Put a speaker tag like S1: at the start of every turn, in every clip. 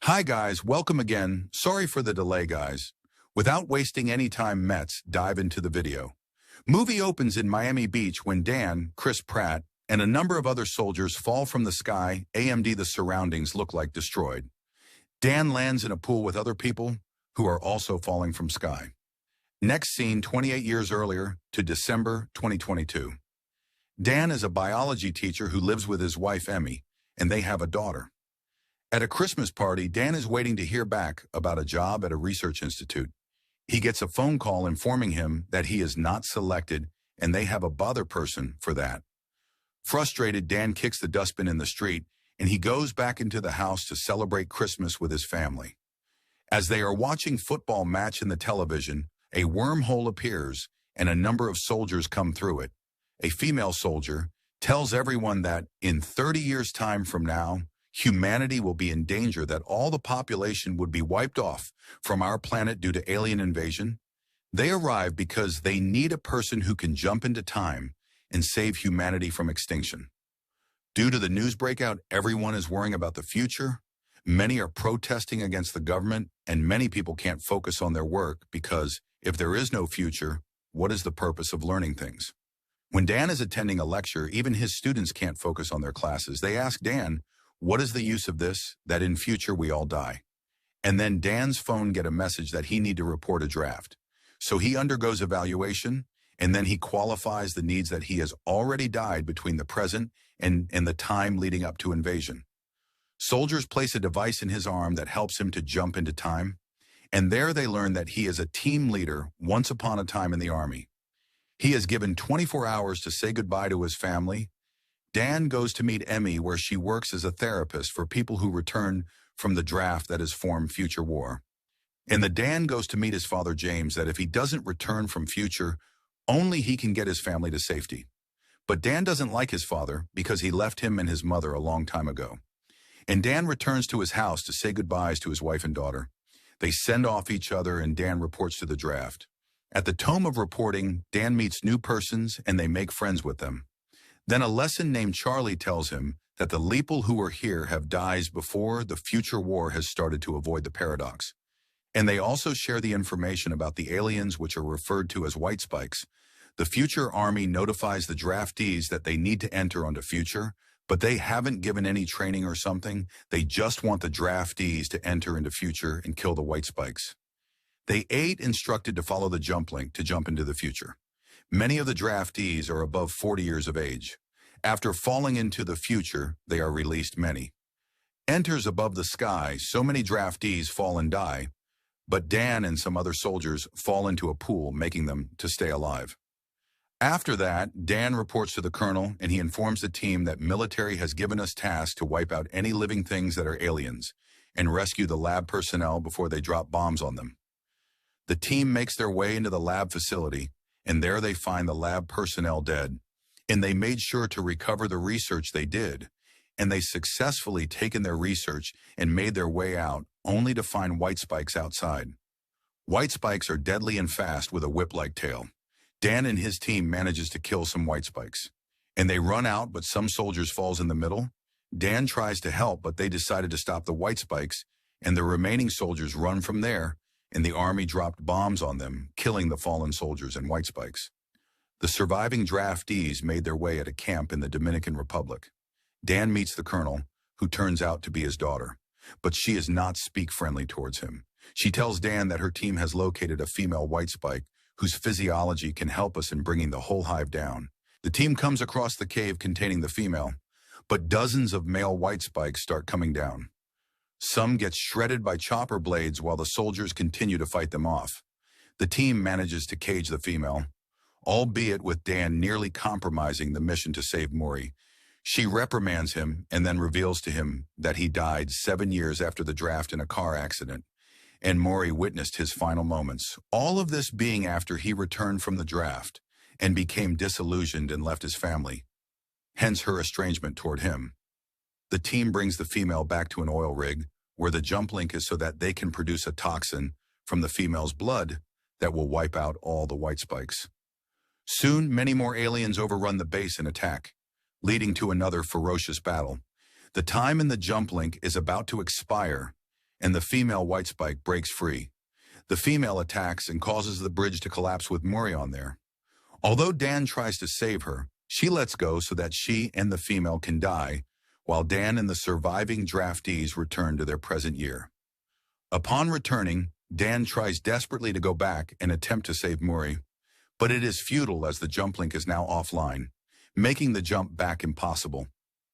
S1: Hi guys, welcome again. Sorry for the delay, guys. Without wasting any time, let's dive into the video. Movie opens in Miami Beach when Dan, Chris Pratt, and a number of other soldiers fall from the sky. The surroundings look like destroyed. Dan lands in a pool with other people who are also falling from sky. Next scene, 28 years earlier to December 2022. Dan is a biology teacher who lives with his wife, Emmy, and they have a daughter. At a Christmas party, Dan is waiting to hear back about a job at a research institute. He gets a phone call informing him that he is not selected and they have a bother person for that. Frustrated, Dan kicks the dustbin in the street and he goes back into the house to celebrate Christmas with his family. As they are watching football match in the television, a wormhole appears and a number of soldiers come through it. A female soldier tells everyone that in 30 years' time from now, humanity will be in danger, that all the population would be wiped off from our planet due to alien invasion. They arrive because they need a person who can jump into time and save humanity from extinction. Due to the news breakout, everyone is worrying about the future. Many are protesting against the government, and many people can't focus on their work because if there is no future, what is the purpose of learning things? When Dan is attending a lecture, even his students can't focus on their classes. They ask Dan, "What is the use of this, that in future we all die?" And then Dan's phone get a message that he need to report a draft. So he undergoes evaluation, and then he qualifies the needs that he has already died between the present and the time leading up to invasion. Soldiers place a device in his arm that helps him to jump into time, and there they learn that he is a team leader once upon a time in the Army. He is given 24 hours to say goodbye to his family. Dan goes to meet Emmy, where she works as a therapist for people who return from the draft that has formed future war. And Dan goes to meet his father, James, that if he doesn't return from future, only he can get his family to safety. But Dan doesn't like his father because he left him and his mother a long time ago. And Dan returns to his house to say goodbyes to his wife and daughter. They send off each other and Dan reports to the draft. At the tome of reporting, Dan meets new persons and they make friends with them. Then a lesson named Charlie tells him that the people who are here have died before the future war has started, to avoid the paradox. And they also share the information about the aliens, which are referred to as white spikes. The future army notifies the draftees that they need to enter onto future, but they haven't given any training or something. They just want the draftees to enter into future and kill the white spikes. They ain't instructed to follow the jump link to jump into the future. Many of the draftees are above 40 years of age. After falling into the future, they are released. Many enters above the sky. So many draftees fall and die, but Dan and some other soldiers fall into a pool, making them to stay alive. After that, Dan reports to the colonel and he informs the team that military has given us tasks to wipe out any living things that are aliens and rescue the lab personnel before they drop bombs on them. The team makes their way into the lab facility, and there they find the lab personnel dead, and they made sure to recover the research they did, and they successfully taken their research and made their way out, only to find white spikes outside. White spikes are deadly and fast with a whip-like tail. Dan and his team manages to kill some white spikes, and they run out, but some soldiers falls in the middle. Dan tries to help, but they decided to stop the white spikes, and the remaining soldiers run from there, and the army dropped bombs on them, killing the fallen soldiers and white spikes. The surviving draftees made their way at a camp in the Dominican Republic. Dan meets the colonel, who turns out to be his daughter, but she is not speak-friendly towards him. She tells Dan that her team has located a female white spike whose physiology can help us in bringing the whole hive down. The team comes across the cave containing the female, but dozens of male white spikes start coming down. Some get shredded by chopper blades while the soldiers continue to fight them off. The team manages to cage the female, albeit with Dan nearly compromising the mission to save Maury. She reprimands him and then reveals to him that he died 7 years after the draft in a car accident, and Maury witnessed his final moments. All of this being after he returned from the draft and became disillusioned and left his family, hence her estrangement toward him. The team brings the female back to an oil rig where the jump link is so that they can produce a toxin from the female's blood that will wipe out all the white spikes. Soon, many more aliens overrun the base and attack, leading to another ferocious battle. The time in the jump link is about to expire, and the female white spike breaks free. The female attacks and causes the bridge to collapse with Maury on there. Although Dan tries to save her, she lets go so that she and the female can die, while Dan and the surviving draftees return to their present year. Upon returning, Dan tries desperately to go back and attempt to save Maury, but it is futile as the jump link is now offline, making the jump back impossible.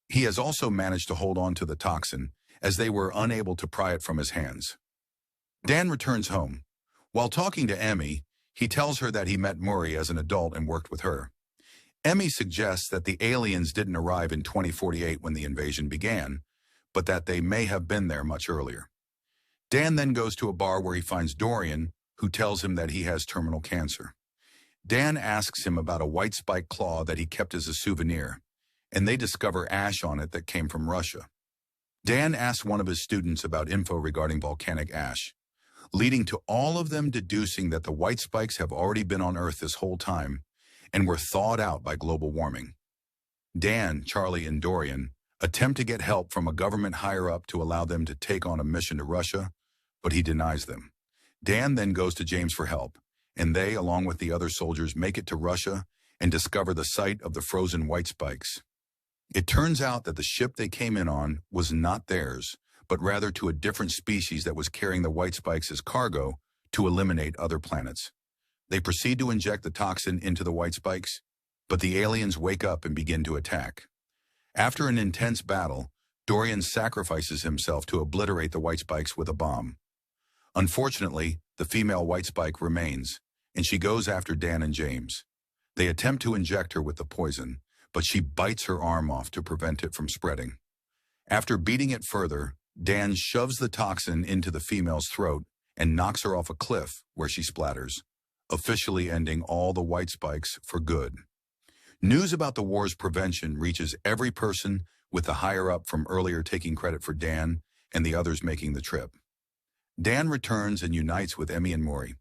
S1: He has also managed to hold on to the toxin, as they were unable to pry it from his hands. Dan returns home. While talking to Emmy, he tells her that he met Maury as an adult and worked with her. Emmy suggests that the aliens didn't arrive in 2048 when the invasion began, but that they may have been there much earlier. Dan then goes to a bar where he finds Dorian, who tells him that he has terminal cancer. Dan asks him about a white spike claw that he kept as a souvenir, and they discover ash on it that came from Russia. Dan asks one of his students about info regarding volcanic ash, leading to all of them deducing that the white spikes have already been on Earth this whole time and were thawed out by global warming. Dan, Charlie, and Dorian attempt to get help from a government higher-up to allow them to take on a mission to Russia, but he denies them. Dan then goes to James for help, and they, along with the other soldiers, make it to Russia and discover the site of the frozen white spikes. It turns out that the ship they came in on was not theirs, but rather to a different species that was carrying the white spikes as cargo to eliminate other planets. They proceed to inject the toxin into the white spikes, but the aliens wake up and begin to attack. After an intense battle, Dorian sacrifices himself to obliterate the white spikes with a bomb. Unfortunately, the female white spike remains, and she goes after Dan and James. They attempt to inject her with the poison, but she bites her arm off to prevent it from spreading. After beating it further, Dan shoves the toxin into the female's throat and knocks her off a cliff where she splatters, officially ending all the white spikes for good. News about the war's prevention reaches every person, with the higher-up from earlier taking credit for Dan and the others making the trip. Dan returns and unites with Emmy and Maury.